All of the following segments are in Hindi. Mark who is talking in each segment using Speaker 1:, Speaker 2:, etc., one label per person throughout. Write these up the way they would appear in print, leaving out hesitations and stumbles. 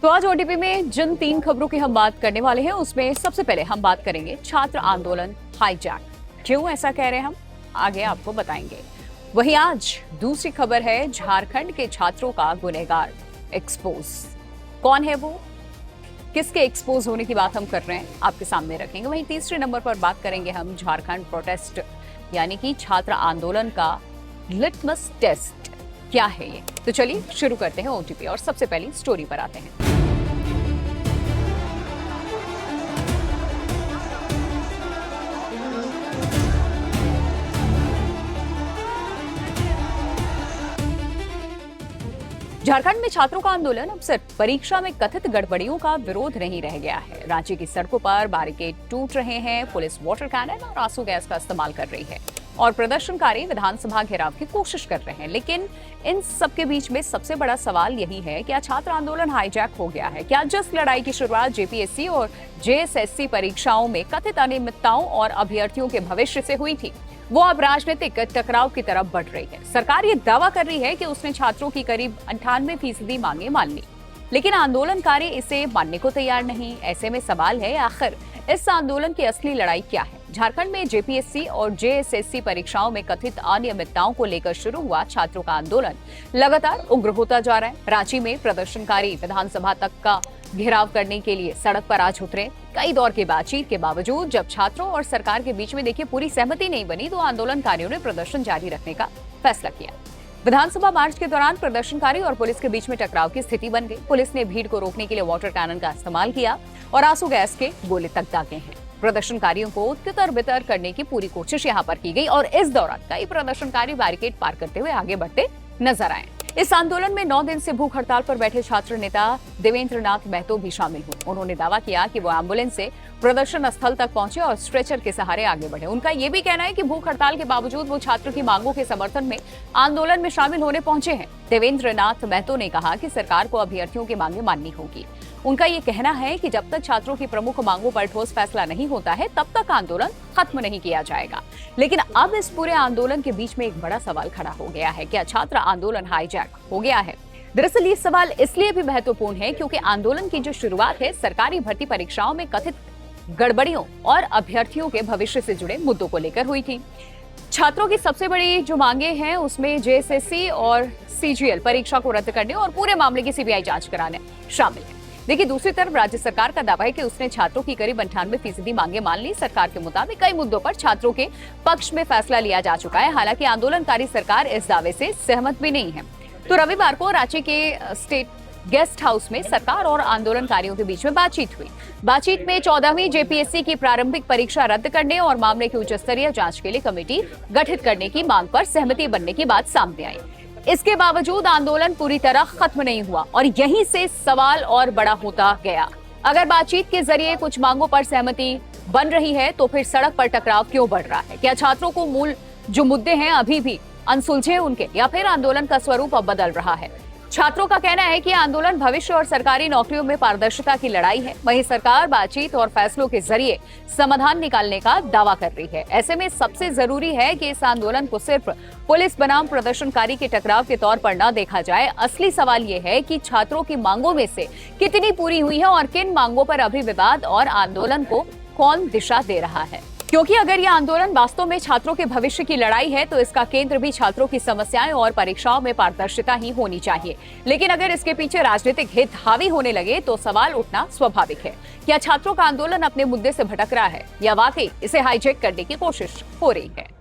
Speaker 1: आज ओटीपी में जिन 3 खबरों की हम बात करने वाले हैं उसमें सबसे पहले हम बात करेंगे छात्र आंदोलन हाईजैक। क्यों ऐसा कह रहे हैं हम आगे आपको बताएंगे। वहीं आज दूसरी खबर है झारखंड के छात्रों का गुनहगार एक्सपोज। कौन है वो, किसके एक्सपोज होने की बात हम कर रहे हैं आपके सामने रखेंगे। वहीं तीसरे नंबर पर बात करेंगे हम झारखंड प्रोटेस्ट यानी कि छात्र आंदोलन का लिटमस टेस्ट क्या है ये। तो चलिए शुरू करते हैं ओटीपी और सबसे पहली स्टोरी पर आते हैं। झारखंड में छात्रों का आंदोलन अब सिर्फ परीक्षा में कथित गड़बड़ियों का विरोध नहीं रह गया है। रांची की सड़कों पर बैरिकेड टूट रहे हैं, पुलिस वाटर कैनन और आंसू गैस का इस्तेमाल कर रही है और प्रदर्शनकारी विधानसभा घेराव की कोशिश कर रहे हैं। लेकिन इन सबके बीच में सबसे बड़ा सवाल यही है, क्या छात्र आंदोलन हाईजैक हो गया है? क्या जिस लड़ाई की शुरुआत जेपीएससी और जेएसएससी परीक्षाओं में कथित अनियमितताओं और अभ्यर्थियों के भविष्य से हुई थी, वो अब राजनीतिक टकराव की तरफ बढ़ रही है। सरकार ये दावा कर रही है कि उसने छात्रों की करीब 98% मांगे मान ली, लेकिन आंदोलनकारी इसे मानने को तैयार नहीं। ऐसे में सवाल है, आखिर इस आंदोलन की असली लड़ाई क्या है? झारखंड में जेपीएससी और जेएसएससी परीक्षाओं में कथित अनियमितताओं को लेकर शुरू हुआ छात्रों का आंदोलन लगातार उग्र होता जा रहा है। रांची में प्रदर्शनकारी विधानसभा तक का घेराव करने के लिए सड़क पर आज उतरे। कई दौर की बातचीत के बावजूद जब छात्रों और सरकार के बीच में देखिए पूरी सहमति नहीं बनी, तो आंदोलनकारियों ने प्रदर्शन जारी रखने का फैसला किया। विधानसभा मार्च के दौरान प्रदर्शनकारी और पुलिस के बीच में टकराव की स्थिति बन गई। पुलिस ने भीड़ को रोकने के लिए वाटर कैनन का इस्तेमाल किया और आंसू गैस के गोले तक दागे हैं। प्रदर्शनकारियों को तितर बितर करने की पूरी कोशिश यहाँ पर की गई और इस दौरान कई प्रदर्शनकारी बैरिकेड पार करते हुए आगे बढ़ते नजर आए। इस आंदोलन में 9 दिन से भूख हड़ताल पर बैठे छात्र नेता देवेंद्र नाथ महतो भी शामिल हुए। उन्होंने दावा किया कि वो एम्बुलेंस से प्रदर्शन स्थल तक पहुंचे और स्ट्रेचर के सहारे आगे बढ़े। उनका ये भी कहना है कि भूख हड़ताल के बावजूद वो छात्र की मांगों के समर्थन में आंदोलन में शामिल होने पहुंचे हैं। देवेंद्र नाथ महतो ने कहा कि सरकार को अभ्यर्थियों की मांगे माननी होगी। उनका ये कहना है कि जब तक छात्रों की प्रमुख मांगों पर ठोस फैसला नहीं होता है, तब तक आंदोलन खत्म नहीं किया जाएगा। लेकिन अब इस पूरे आंदोलन के बीच में एक बड़ा सवाल खड़ा हो गया है, क्या छात्र आंदोलन हाईजैक हो गया है? दरअसल ये सवाल इसलिए भी महत्वपूर्ण है क्योंकि आंदोलन की जो शुरुआत है सरकारी भर्ती परीक्षाओं में कथित गड़बड़ियों और अभ्यर्थियों के भविष्य से जुड़े मुद्दों को लेकर हुई थी। छात्रों की सबसे बड़ी जो मांगे हैं उसमें जेएसएससी और सीजीएल परीक्षा को रद्द करने और पूरे मामले की सीबीआई जांच कराने शामिल है। देखिए, दूसरी तरफ राज्य सरकार का दावा है कि उसने छात्रों की करीब 98% मांगे मान ली। सरकार के मुताबिक कई मुद्दों पर छात्रों के पक्ष में फैसला लिया जा चुका है। हालांकि आंदोलनकारी सरकार इस दावे से सहमत भी नहीं है। तो रविवार को रांची के स्टेट गेस्ट हाउस में सरकार और आंदोलनकारियों के बीच में बातचीत हुई। बातचीत में 14वीं जेपीएससी की प्रारंभिक परीक्षा रद्द करने और मामले की उच्च स्तरीय जांच के लिए कमेटी गठित करने की मांग पर सहमति बनने की बात सामने आई। इसके बावजूद आंदोलन पूरी तरह खत्म नहीं हुआ और यहीं से सवाल और बड़ा होता गया। अगर बातचीत के जरिए कुछ मांगों पर सहमति बन रही है तो फिर सड़क पर टकराव क्यों बढ़ रहा है? क्या छात्रों को मूल जो मुद्दे हैं अभी भी अनसुलझे उनके, या फिर आंदोलन का स्वरूप अब बदल रहा है? छात्रों का कहना है कि आंदोलन भविष्य और सरकारी नौकरियों में पारदर्शिता की लड़ाई है। वहीं सरकार बातचीत और फैसलों के जरिए समाधान निकालने का दावा कर रही है। ऐसे में सबसे जरूरी है कि इस आंदोलन को सिर्फ पुलिस बनाम प्रदर्शनकारी के टकराव के तौर पर न देखा जाए। असली सवाल ये है कि छात्रों की मांगों में से कितनी पूरी हुई है और किन मांगों पर अभी विवाद और आंदोलन को कौन दिशा दे रहा है। क्योंकि अगर यह आंदोलन वास्तव में छात्रों के भविष्य की लड़ाई है तो इसका केंद्र भी छात्रों की समस्याएं और परीक्षाओं में पारदर्शिता ही होनी चाहिए। लेकिन अगर इसके पीछे राजनीतिक हित हावी होने लगे तो सवाल उठना स्वाभाविक है। क्या छात्रों का आंदोलन अपने मुद्दे से भटक रहा है या वाकई इसे हाईजैक करने की कोशिश हो रही है?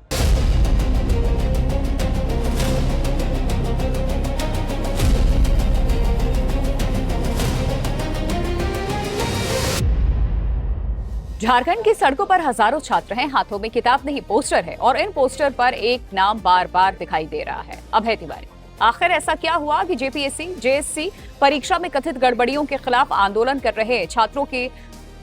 Speaker 1: झारखंड की सड़कों पर हजारों छात्र हैं, हाथों में किताब नहीं पोस्टर है और इन पोस्टर पर एक नाम बार बार दिखाई दे रहा है, अभय तिवारी। आखिर ऐसा क्या हुआ कि जेपीएससी जेएससी परीक्षा में कथित गड़बड़ियों के खिलाफ आंदोलन कर रहे छात्रों के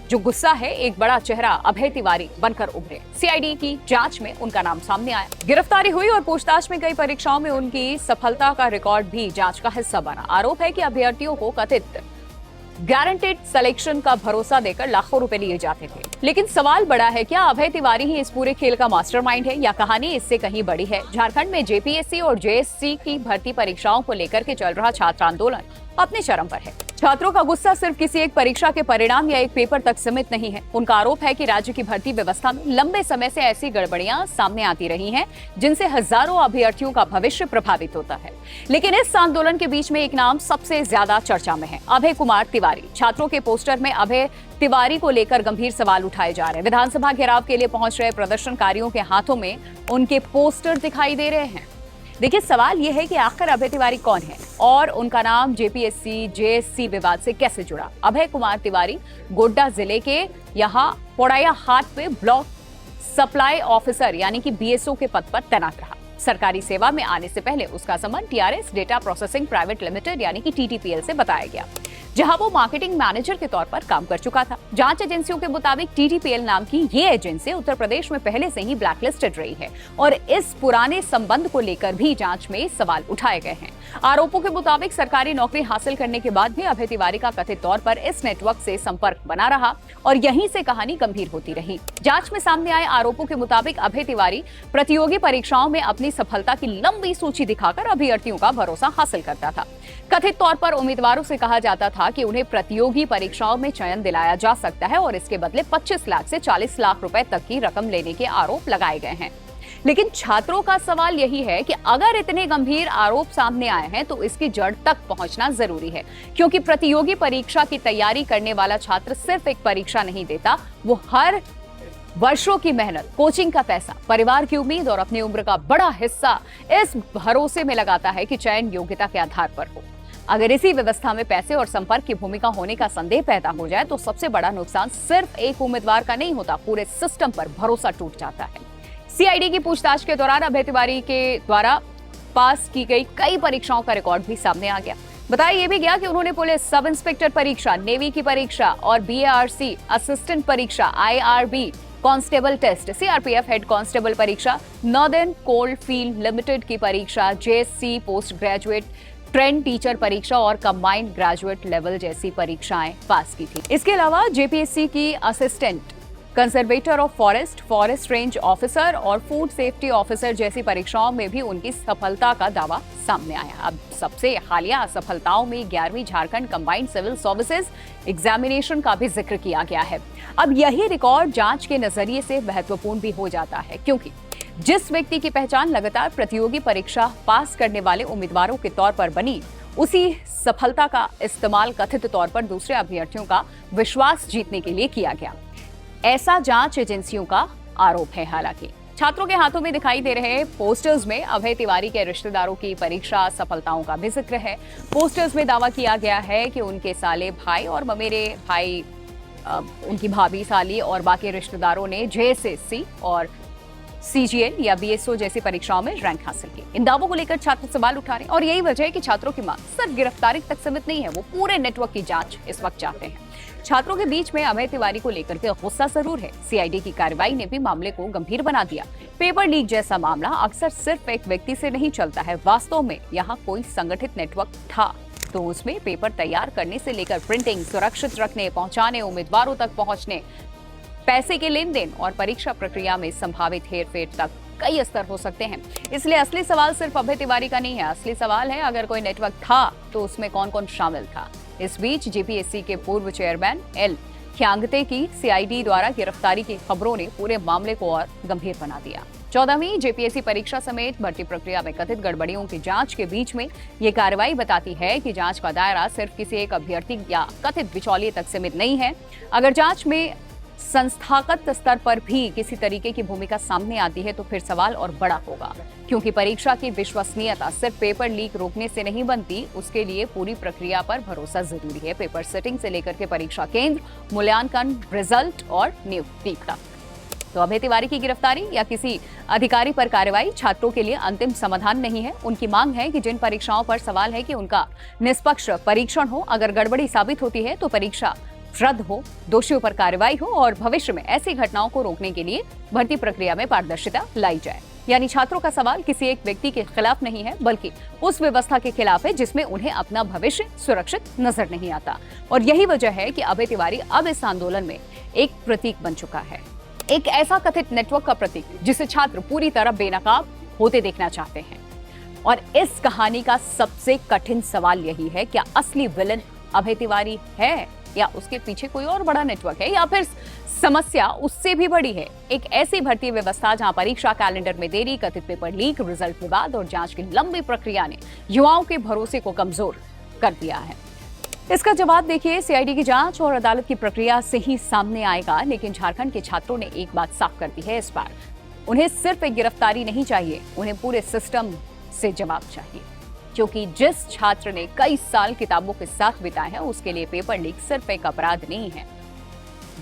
Speaker 1: जो गुस्सा है एक बड़ा चेहरा अभय तिवारी बनकर उभरे। सीआईडी की जांच में उनका नाम सामने आया, गिरफ्तारी हुई और पूछताछ में कई परीक्षाओं में उनकी सफलता का रिकॉर्ड भी जांच का हिस्सा बना। आरोप है कि अभ्यर्थियों को कथित गारंटेड सिलेक्शन का भरोसा देकर लाखों रुपए लिए जाते थे। लेकिन सवाल बड़ा है, क्या अभय तिवारी ही इस पूरे खेल का मास्टरमाइंड है या कहानी इससे कहीं बड़ी है? झारखंड में जेपीएससी और जेएससी की भर्ती परीक्षाओं को लेकर के चल रहा छात्र आंदोलन अपने चरम पर है। छात्रों का गुस्सा सिर्फ किसी एक परीक्षा के परिणाम या एक पेपर तक सीमित नहीं है। उनका आरोप है कि राज्य की भर्ती व्यवस्था में लंबे समय से ऐसी गड़बड़ियां सामने आती रही हैं, जिनसे हजारों अभ्यर्थियों का भविष्य प्रभावित होता है। लेकिन इस आंदोलन के बीच में एक नाम सबसे ज्यादा चर्चा में है, अभय कुमार तिवारी। छात्रों के पोस्टर में अभय तिवारी को लेकर गंभीर सवाल उठाए जा रहे हैं। विधानसभा घेराव के लिए पहुंच रहे प्रदर्शनकारियों के हाथों में उनके पोस्टर दिखाई दे रहे हैं। देखिए, सवाल यह है कि आखिर अभय तिवारी कौन है और उनका नाम जेपीएससी जेएससी विवाद से कैसे जुड़ा। अभय कुमार तिवारी गोड्डा जिले के यहाँ पोड़ैया हाट में ब्लॉक सप्लाई ऑफिसर यानी कि बीएसओ के पद पर तैनात रहा। सरकारी सेवा में आने से पहले उसका संबंध TRS data processing private limited यानी कि टीटीपीएल से बताया गया, जहां वो मार्केटिंग मैनेजर के तौर पर काम कर चुका था। जांच एजेंसियों के मुताबिक टीटीपीएल नाम की ये एजेंसी उत्तर प्रदेश में पहले से ही ब्लैकलिस्टेड रही है और इस पुराने संबंध को लेकर भी जांच में सवाल उठाए गए हैं। आरोपों के मुताबिक सरकारी नौकरी हासिल करने के बाद भी अभय तिवारी का कथित तौर पर इस नेटवर्क से संपर्क बना रहा और यहीं से कहानी गंभीर होती रही। जांच में सामने आए आरोपों के मुताबिक अभय तिवारी प्रतियोगी परीक्षाओं में अपनी सफलता की लंबी सूची दिखाकर अभ्यर्थियों का भरोसा हासिल करता था। कथित तौर पर उम्मीदवारों से कहा जाता था कि उन्हें प्रतियोगी परीक्षाओं में चयन दिलाया जा सकता है और इसके बदले 25 लाख से 40 लाख रुपए तक की रकम लेने के आरोप लगाए गए हैं। लेकिन छात्रों का सवाल यही है कि अगर इतने गंभीर आरोप सामने आए हैं तो इसकी जड़ तक पहुंचना जरूरी है, क्योंकि प्रतियोगी परीक्षा की तैयारी करने वाला छात्र सिर्फ एक परीक्षा नहीं देता, वो हर वर्षों की मेहनत, कोचिंग का पैसा, परिवार की उम्मीद और अपनी उम्र का बड़ा हिस्सा इस भरोसे में लगाता है कि चयन योग्यता के आधार पर हो। अगर इसी व्यवस्था में पैसे और संपर्क की भूमिका होने का संदेह पैदा हो जाए तो सबसे बड़ा नुकसान सिर्फ एक उम्मीदवार का नहीं होता, पूरे सिस्टम पर भरोसा टूट जाता है। सीआईडी की पूछताछ के दौरान अभय तिवारी के द्वारा पास की गई कई परीक्षाओं का रिकॉर्ड भी सामने आ गया। बताया यह भी गया कि उन्होंने पुलिस सब इंस्पेक्टर परीक्षा, नेवी की परीक्षा और बीएआरसी असिस्टेंट परीक्षा, IRB constable test, CRPF head constable परीक्षा, नॉर्दर्न कोल फील्ड लिमिटेड की परीक्षा, JSC post graduate trained teacher परीक्षा और कंबाइंड ग्रेजुएट लेवल जैसी परीक्षाएं पास की थी। इसके अलावा जेपीएससी की assistant conservator of forest, forest range officer और फूड सेफ्टी ऑफिसर जैसी परीक्षाओं में भी उनकी सफलता का दावा सामने आया। अब सबसे हालिया सफलताओं में 11वीं Jharkhand combined civil services examination का भी जिक्र किया गया है। अब यही रिकॉर्ड जांच के नजरिए से महत्वपूर्ण भी हो जाता है, क्योंकि जिस व्यक्ति की पहचान लगातार प्रतियोगी परीक्षा पास करने वाले उम्मीदवारों के तौर पर बनी, उसी सफलता का इस्तेमाल कथित तौर पर दूसरे अभ्यर्थियों का विश्वास जीतने के लिए किया गया, ऐसा जांच एजेंसियों का आरोप है। हालांकि छात्रों के हाथों में दिखाई दे रहे पोस्टर्स में अभय तिवारी के रिश्तेदारों की परीक्षा सफलताओं का भी जिक्र है। पोस्टर्स में दावा किया गया है कि उनके साले भाई और ममेरे भाई, उनकी भाभी, साली और बाकी रिश्तेदारों ने जेएसएससी और सीजीएल या बीएसओ जैसी परीक्षाओं में रैंक हासिल की। इन दावों को लेकर छात्र सवाल उठा रहे हैं और यही वजह है कि छात्रों की मांग सिर्फ गिरफ्तारी तक सीमित नहीं है, वो पूरे नेटवर्क की जांच इस वक्त चाहते हैं। छात्रों के बीच में अभय तिवारी को लेकर के गुस्सा जरूर है। सीआईडी की कार्रवाई ने भी मामले को गंभीर बना दिया। पेपर लीक जैसा मामला अक्सर सिर्फ एक व्यक्ति से नहीं चलता है। वास्तव में यहाँ कोई संगठित नेटवर्क था तो उसमें पेपर तैयार करने से लेकर प्रिंटिंग, सुरक्षित रखने, पहुंचाने, उम्मीदवारों तक पहुंचने, पैसे के लेन देन और परीक्षा प्रक्रिया में संभावित हेरफेर तक कई स्तर हो सकते हैं। इसलिए असली सवाल सिर्फ अभय तिवारी का नहीं है, असली सवाल है अगर कोई नेटवर्क था तो उसमें कौन कौन शामिल था। इस बीच जेपीएससी के पूर्व चेयरमैन एल ख्यांगते की सीआईडी द्वारा गिरफ्तारी की खबरों ने पूरे मामले को और गंभीर बना दिया। 14वीं जेपीएससी परीक्षा समेत भर्ती प्रक्रिया में कथित गड़बड़ियों की जांच के बीच में ये कार्रवाई बताती है कि जांच का दायरा सिर्फ किसी एक अभ्यर्थी या कथित बिचौलिए तक सीमित नहीं है। अगर जांच में संस्थागत स्तर पर भी किसी तरीके की भूमिका सामने आती है तो फिर सवाल और बड़ा होगा, क्योंकि परीक्षा की विश्वसनीयता सिर्फ पेपर लीक रोकने से नहीं बनती, उसके लिए पूरी प्रक्रिया पर भरोसा जरूरी है। पेपर सेटिंग से लेकर के परीक्षा केंद्र, मूल्यांकन, रिजल्ट और नियुक्ति तक। तो अभय तिवारी की गिरफ्तारी या किसी अधिकारी पर कार्रवाई छात्रों के लिए अंतिम समाधान नहीं है। उनकी मांग है कि जिन परीक्षाओं पर सवाल है कि उनका निष्पक्ष परीक्षण हो, अगर गड़बड़ी साबित होती है तो परीक्षा रद्द हो, दोषियों पर कार्रवाई हो और भविष्य में ऐसी घटनाओं को रोकने के लिए भर्ती प्रक्रिया में पारदर्शिता लाई जाए। यानी छात्रों का सवाल किसी एक व्यक्ति के खिलाफ नहीं है, बल्कि उस व्यवस्था के खिलाफ है जिसमें उन्हें अपना भविष्य सुरक्षित नजर नहीं आता। और यही वजह है कि अभय तिवारी अब इस आंदोलन में एक प्रतीक बन चुका है, एक ऐसा कथित नेटवर्क का प्रतीक जिसे छात्र पूरी तरह बेनकाब होते देखना चाहते हैं। और इस कहानी का सबसे कठिन सवाल यही है, क्या असली विलन अभय तिवारी है या उसके पीछे कोई और बड़ा नेटवर्क है, या फिर समस्या उससे भी बड़ी है? एक ऐसी भर्ती व्यवस्था जहां परीक्षा कैलेंडर में देरी, कथित पेपर लीक, रिजल्ट विवाद और जांच की लंबी प्रक्रिया ने युवाओं के भरोसे को कमजोर कर दिया है। इसका जवाब देखिए सीआईडी की जांच और अदालत की प्रक्रिया से ही सामने आएगा। लेकिन झारखंड के छात्रों ने एक बात साफ कर दी है इस बार, उन्हें सिर्फ एक गिरफ्तारी नहीं चाहिए, उन्हें पूरे सिस्टम से जवाब चाहिए। क्योंकि जिस छात्र ने कई साल किताबों के साथ बिताए हैं, उसके लिए पेपर लीक सिर्फ एक अपराध नहीं है,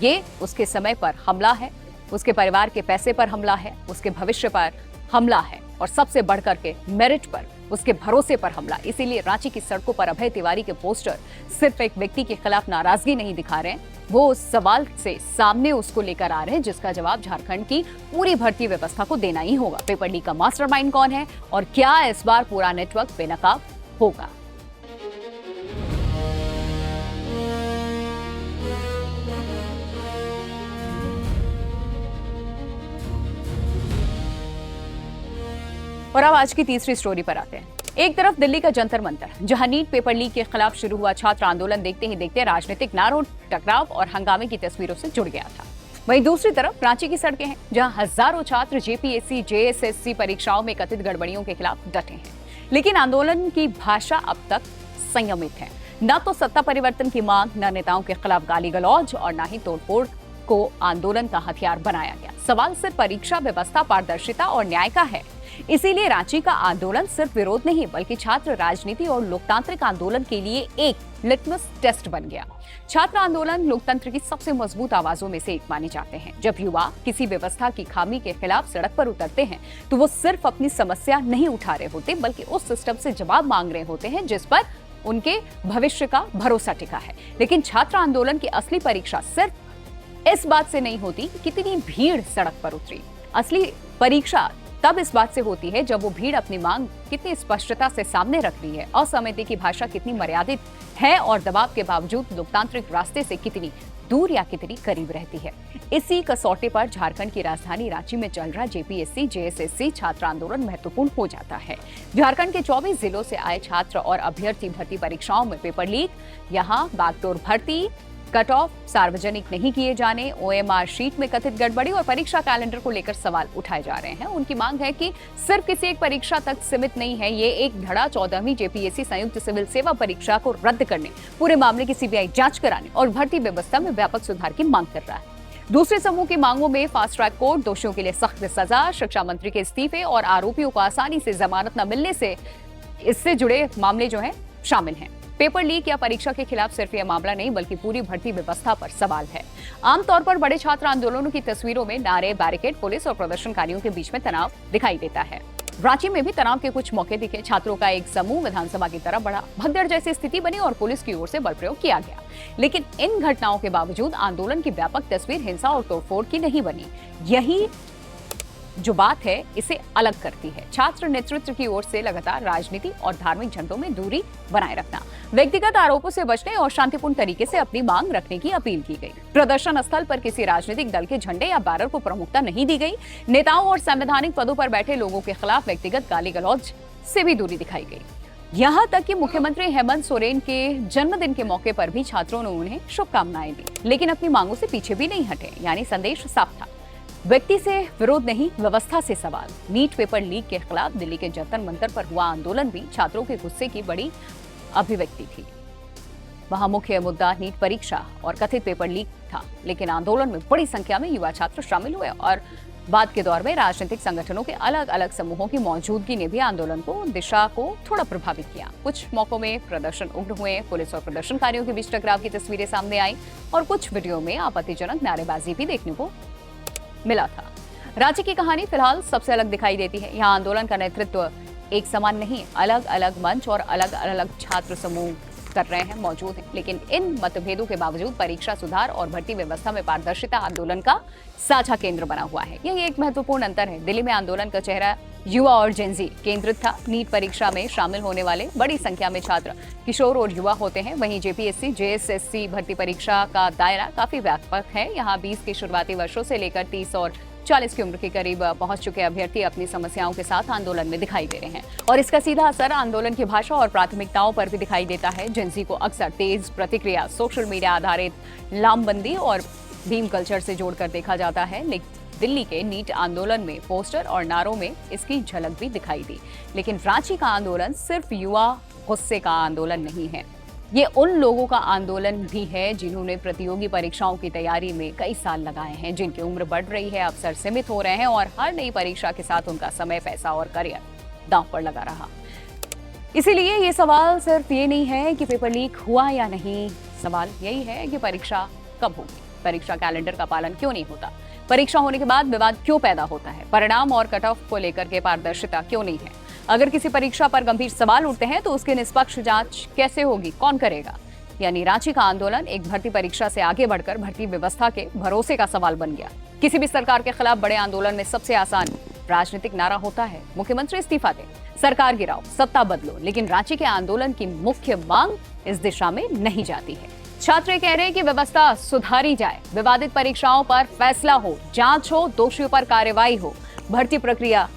Speaker 1: ये उसके समय पर हमला है, उसके परिवार के पैसे पर हमला है, उसके भविष्य पर हमला है और सबसे बढ़कर के मेरिट पर, उसके भरोसे पर हमला। इसीलिए रांची की सड़कों पर अभय तिवारी के पोस्टर सिर्फ एक व्यक्ति के खिलाफ नाराजगी नहीं दिखा रहे हैं, वो उस सवाल से सामने उसको लेकर आ रहे हैं जिसका जवाब झारखंड की पूरी भर्ती व्यवस्था को देना ही होगा। पेपर लीक का मास्टरमाइंड कौन है और क्या इस बार पूरा नेटवर्क बेनकाब होगा? और अब आज की तीसरी स्टोरी पर आते हैं। एक तरफ दिल्ली का जंतर मंतर, जहां नीट पेपर लीक के खिलाफ शुरू हुआ छात्र आंदोलन देखते ही देखते राजनीतिक नारों, टकराव और हंगामे की तस्वीरों से जुड़ गया था। वहीं दूसरी तरफ रांची की सड़कें हैं, जहां हजारों छात्र जेपीएससी, जेएसएससी परीक्षाओं में कथित गड़बड़ियों के खिलाफ डटे हैं। लेकिन आंदोलन की भाषा अब तक संयमित है। न तो सत्ता परिवर्तन की मांग, न नेताओं के खिलाफ गाली गलौज और न ही तोड़फोड़ को आंदोलन का हथियार बनाया गया। सवाल सिर्फ परीक्षा व्यवस्था, पारदर्शिता और न्याय का है। इसीलिए रांची का आंदोलन सिर्फ विरोध नहीं, बल्कि छात्र राजनीति और लोकतांत्रिक आंदोलन के लिए एक लिटमस टेस्ट बन गया। छात्र आंदोलन लोकतंत्र की सबसे मजबूत आवाजों में से एक माने जाते हैं। जब युवा किसी व्यवस्था की खामी के खिलाफ सड़क पर उतरते हैं, तो वो सिर्फ अपनी समस्या नहीं उठा रहे होते, बल्कि उस सिस्टम से जवाब मांग रहे होते हैं जिस पर उनके भविष्य का भरोसा टिका है। लेकिन छात्र आंदोलन की असली परीक्षा सिर्फ इस बात से नहीं होती कि कितनी भीड़ सड़क पर उतरी। असली परीक्षा तब इस बात से होती है जब वो भीड़ अपनी मांग कितनी स्पष्टता से सामने रख रही है, असहमति की भाषा कितनी मर्यादित है और दबाव के बावजूद लोकतांत्रिक रास्ते से कितनी दूर या कितनी करीब रहती है। इसी कसौटे पर झारखंड की राजधानी रांची में चल रहा जेपीएससी, जेएसएससी छात्र आंदोलन महत्वपूर्ण हो जाता है। झारखंड के 24 जिलों से आए छात्र और अभ्यर्थी भर्ती परीक्षाओं में पेपर लीक, यहाँ बैकडोर भर्ती, कट ऑफ सार्वजनिक नहीं किए जाने, ओएमआर शीट में कथित गड़बड़ी और परीक्षा कैलेंडर को लेकर सवाल उठाए जा रहे हैं। उनकी मांग है कि सिर्फ किसी एक परीक्षा तक सीमित नहीं है, ये एक धड़ा 14वीं जेपीएससी संयुक्त सिविल सेवा परीक्षा को रद्द करने, पूरे मामले की सीबीआई जांच कराने और भर्ती व्यवस्था में व्यापक सुधार की मांग कर रहा है। दूसरे समूह की मांगों में फास्ट ट्रैक कोर्ट, दोषियों के लिए सख्त सजा, शिक्षा मंत्री के इस्तीफे और आरोपियों को आसानी से जमानत न मिलने से इससे जुड़े मामले जो है शामिल हैं। पेपर लीक या परीक्षा के खिलाफ सिर्फ यह मामला नहीं, बल्कि पूरी भर्ती व्यवस्था पर सवाल है। आमतौर पर बड़े छात्र आंदोलनों की तस्वीरों में नारे, बैरिकेड, पुलिस और प्रदर्शनकारियों के बीच में तनाव दिखाई देता है। रांची में भी तनाव के कुछ मौके दिखे। छात्रों का एक समूह विधानसभा की तरफ बढ़ा, भगदड़ जैसी स्थिति बनी और पुलिस की ओर से बल प्रयोग किया गया। लेकिन इन घटनाओं के बावजूद आंदोलन की व्यापक तस्वीर हिंसा और तोड़फोड़ की नहीं बनी। यही जो बात है इसे अलग करती है। छात्र नेतृत्व की ओर से लगातार राजनीति और धार्मिक झंडों में दूरी बनाए रखना, व्यक्तिगत आरोपों से बचने और शांतिपूर्ण तरीके से अपनी मांग रखने की अपील की गई। प्रदर्शन स्थल पर किसी राजनीतिक दल के झंडे या बैनर को प्रमुखता नहीं दी गई। नेताओं और संवैधानिक पदों पर बैठे लोगों के खिलाफ व्यक्तिगत गाली गलौज से भी दूरी दिखाई गई। यहाँ तक कि मुख्यमंत्री हेमंत सोरेन के जन्मदिन के मौके पर भी छात्रों ने उन्हें शुभकामनाएं दी, लेकिन अपनी मांगों से पीछे भी नहीं हटे। यानी संदेश साफ था, व्यक्ति से विरोध नहीं, व्यवस्था से सवाल। नीट पेपर लीक के खिलाफ दिल्ली के जंतर मंतर पर हुआ आंदोलन भी छात्रों के गुस्से की बड़ी अभिव्यक्ति थी। वहां मुख्य मुद्दा नीट परीक्षा और कथित पेपर लीक था, लेकिन आंदोलन में बड़ी संख्या में युवा छात्र शामिल हुए और बाद के दौर में राजनीतिक संगठनों के अलग अलग समूहों की मौजूदगी ने भी आंदोलन को दिशा को थोड़ा प्रभावित किया। कुछ मौकों में प्रदर्शन उग्र हुए, पुलिस और प्रदर्शनकारियों के बीच टकराव की तस्वीरें सामने आई और कुछ वीडियो में आपत्तिजनक नारेबाजी भी देखने को मिला था। रांची की कहानी फिलहाल सबसे अलग दिखाई देती है। यहाँ आंदोलन का नेतृत्व एक समान नहीं, अलग अलग मंच और अलग अलग छात्र समूह कर रहे हैं, मौजूद हैं। लेकिन इन मतभेदों के बावजूद परीक्षा सुधार और भर्ती व्यवस्था में पारदर्शिता आंदोलन का साझा केंद्र बना हुआ है। यही एक महत्वपूर्ण अंतर है। दिल्ली में आंदोलन का चेहरा युवा और जेनजी केंद्रित था। नीट परीक्षा में शामिल होने वाले बड़ी संख्या में छात्र किशोर और युवा होते हैं। वहीं जेपीएससी, जेएसएससी भर्ती परीक्षा का दायरा काफी व्यापक है। यहाँ 20 के शुरुआती वर्षों से लेकर 30 और 40 की उम्र के करीब पहुंच चुके अभ्यर्थी अपनी समस्याओं के साथ आंदोलन में दिखाई दे रहे हैं और इसका सीधा असर आंदोलन की भाषा और प्राथमिकताओं पर भी दिखाई देता है। जेंजी को अक्सर तेज प्रतिक्रिया, सोशल मीडिया आधारित लामबंदी और भीम कल्चर से जोड़कर देखा जाता है। लेकिन दिल्ली के नीट आंदोलन में पोस्टर और नारों में इसकी झलक भी दिखाई दी। लेकिन रांची का आंदोलन सिर्फ युवा गुस्से का आंदोलन नहीं है, ये उन लोगों का आंदोलन भी है जिन्होंने प्रतियोगी परीक्षाओं की तैयारी में कई साल लगाए हैं, जिनकी उम्र बढ़ रही है, अवसर सीमित हो रहे हैं और हर नई परीक्षा के साथ उनका समय, पैसा और करियर दांव पर लगा रहा। इसीलिए ये सवाल सिर्फ ये नहीं है कि पेपर लीक हुआ या नहीं, सवाल यही है कि परीक्षा कब होगी, परीक्षा कैलेंडर का पालन क्यों नहीं होता, परीक्षा होने के बाद विवाद क्यों पैदा होता है, परिणाम और कट ऑफ को लेकर के पारदर्शिता क्यों नहीं है। अगर किसी परीक्षा पर गंभीर सवाल उठते हैं तो उसकी निष्पक्ष जांच कैसे होगी, कौन करेगा। यानी रांची का आंदोलन एक भर्ती परीक्षा से आगे बढ़कर भर्ती व्यवस्था के भरोसे का सवाल बन गया। किसी भी सरकार के खिलाफ बड़े आंदोलन में सबसे आसान राजनीतिक नारा होता है, मुख्यमंत्री इस्तीफा दें, सरकार गिराओ, सत्ता बदलो। लेकिन रांची के आंदोलन की मुख्य मांग इस दिशा में नहीं जाती है। छात्र कह रहे हैं कि व्यवस्था सुधारी जाए, विवादित परीक्षाओं पर फैसला हो, जांच हो, दोषियों पर कार्रवाई हो, भर्ती प्रक्रिया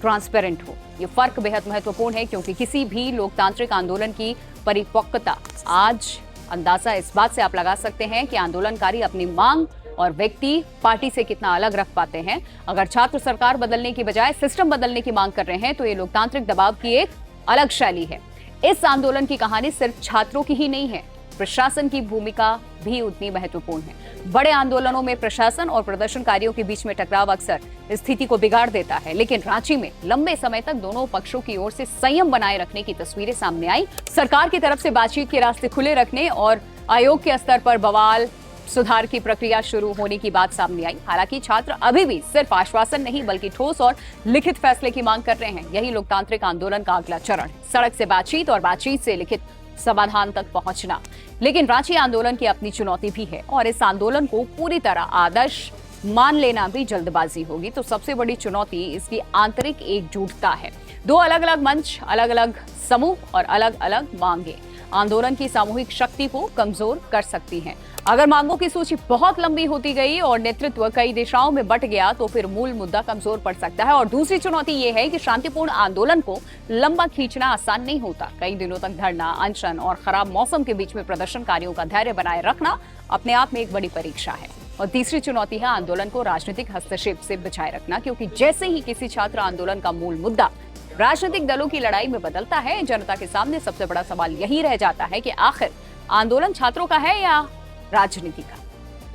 Speaker 1: ट्रांसपेरेंट हो। ये फर्क बेहद महत्वपूर्ण है क्योंकि किसी भी लोकतांत्रिक आंदोलन की परिपक्वता आज अंदाजा इस बात से आप लगा सकते हैं कि आंदोलनकारी अपनी मांग और व्यक्ति पार्टी से कितना अलग रख पाते हैं। अगर छात्र सरकार बदलने की बजाय सिस्टम बदलने की मांग कर रहे हैं तो ये लोकतांत्रिक दबाव की एक अलग शैली है। इस आंदोलन की कहानी सिर्फ छात्रों की ही नहीं है, प्रशासन की भूमिका भी उतनी महत्वपूर्ण है। बड़े आंदोलनों में प्रशासन और प्रदर्शनकारियों के बीच में टकराव अक्सर स्थिति को बिगाड़ देता है, लेकिन रांची में लंबे समय तक दोनों पक्षों की ओर से संयम बनाए रखने की तस्वीरें सामने आई। सरकार की तरफ से बातचीत के रास्ते खुले रखने और आयोग के स्तर पर बवाल सुधार की प्रक्रिया शुरू होने की बात सामने आई। हालांकि छात्र अभी भी सिर्फ आश्वासन नहीं बल्कि ठोस और लिखित फैसले की मांग कर रहे हैं। यही लोकतांत्रिक आंदोलन का अगला चरण है, सड़क से बातचीत और बातचीत से लिखित समाधान तक पहुंचना। लेकिन रांची आंदोलन की अपनी चुनौती भी है और इस आंदोलन को पूरी तरह आदर्श मान लेना भी जल्दबाजी होगी। तो सबसे बड़ी चुनौती इसकी आंतरिक एकजुटता है। दो अलग अलग मंच, अलग अलग समूह और अलग अलग मांगे आंदोलन की सामूहिक शक्ति को कमजोर कर सकती हैं। अगर मांगों की सूची बहुत लंबी होती गई और नेतृत्व कई दिशाओं में बट गया तो फिर मूल मुद्दा कमजोर पड़ सकता है। और दूसरी चुनौती ये है कि शांतिपूर्ण आंदोलन को लंबा खींचना आसान नहीं होता। कई दिनों तक धरना, अनशन और खराब मौसम के बीच में प्रदर्शनकारियों का धैर्य बनाए रखना अपने आप में एक बड़ी परीक्षा है। और तीसरी चुनौती है आंदोलन को राजनीतिक हस्तक्षेप से बचाए रखना, क्योंकि जैसे ही किसी छात्र आंदोलन का मूल मुद्दा राजनीतिक दलों की लड़ाई में बदलता है, जनता के सामने सबसे बड़ा सवाल यही रह जाता है कि आखिर आंदोलन छात्रों का है या राजनीति का।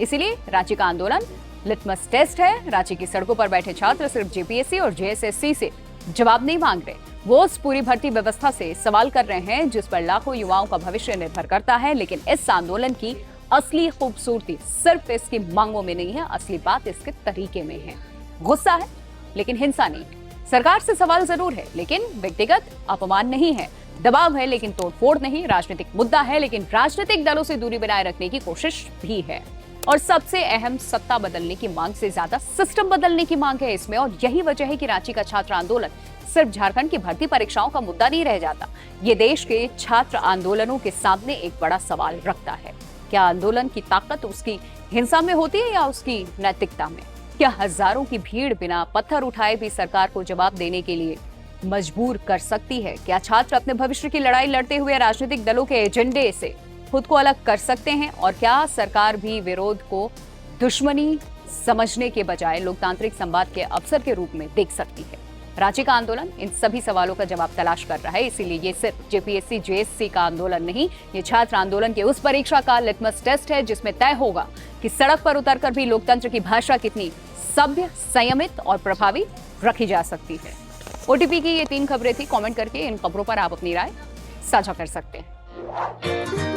Speaker 1: इसीलिए रांची का आंदोलन लिटमस टेस्ट है। रांची की सड़कों पर बैठे छात्र सिर्फ जेपीएससी और जेएसएससी से जवाब नहीं मांग रहे, वो उस पूरी भर्ती व्यवस्था से सवाल कर रहे हैं जिस पर लाखों युवाओं का भविष्य निर्भर करता है। लेकिन इस आंदोलन की असली खूबसूरती सिर्फ इसकी मांगों में नहीं है, असली बात इसके तरीके में है। गुस्सा है लेकिन हिंसा नहीं है, सरकार से सवाल जरूर है लेकिन व्यक्तिगत अपमान नहीं है, दबाव है लेकिन तोड़फोड़ नहीं, राजनीतिक मुद्दा है लेकिन राजनीतिक दलों से दूरी बनाए रखने की कोशिश भी है। और सबसे अहम, सत्ता बदलने की मांग से ज्यादा सिस्टम बदलने की मांग है इसमें। और यही वजह है कि रांची का छात्र आंदोलन सिर्फ झारखंड की भर्ती परीक्षाओं का मुद्दा नहीं रह जाता, ये देश के छात्र आंदोलनों के सामने एक बड़ा सवाल रखता है। क्या आंदोलन की ताकत उसकी हिंसा में होती है या उसकी नैतिकता में? क्या हजारों की भीड़ बिना पत्थर उठाए भी सरकार को जवाब देने के लिए मजबूर कर सकती है? क्या छात्र अपने भविष्य की लड़ाई लड़ते हुए राजनीतिक दलों के एजेंडे से खुद को अलग कर सकते हैं? और क्या सरकार भी विरोध को दुश्मनी समझने के बजाय लोकतांत्रिक संवाद के अवसर के रूप में देख सकती है? रांची का आंदोलन इन सभी सवालों का जवाब तलाश कर रहा है। इसीलिए ये सिर्फ जेपीएससी जेएससी का आंदोलन नहीं, ये छात्र आंदोलन के उस परीक्षा का लिटमस टेस्ट है जिसमें तय होगा कि सड़क पर उतरकर भी लोकतंत्र की भाषा कितनी सभ्य, संयमित और प्रभावी रखी जा सकती है। ओटीपी की ये 3 खबरें थी। कमेंट करके इन खबरों पर आप अपनी राय साझा कर सकते हैं।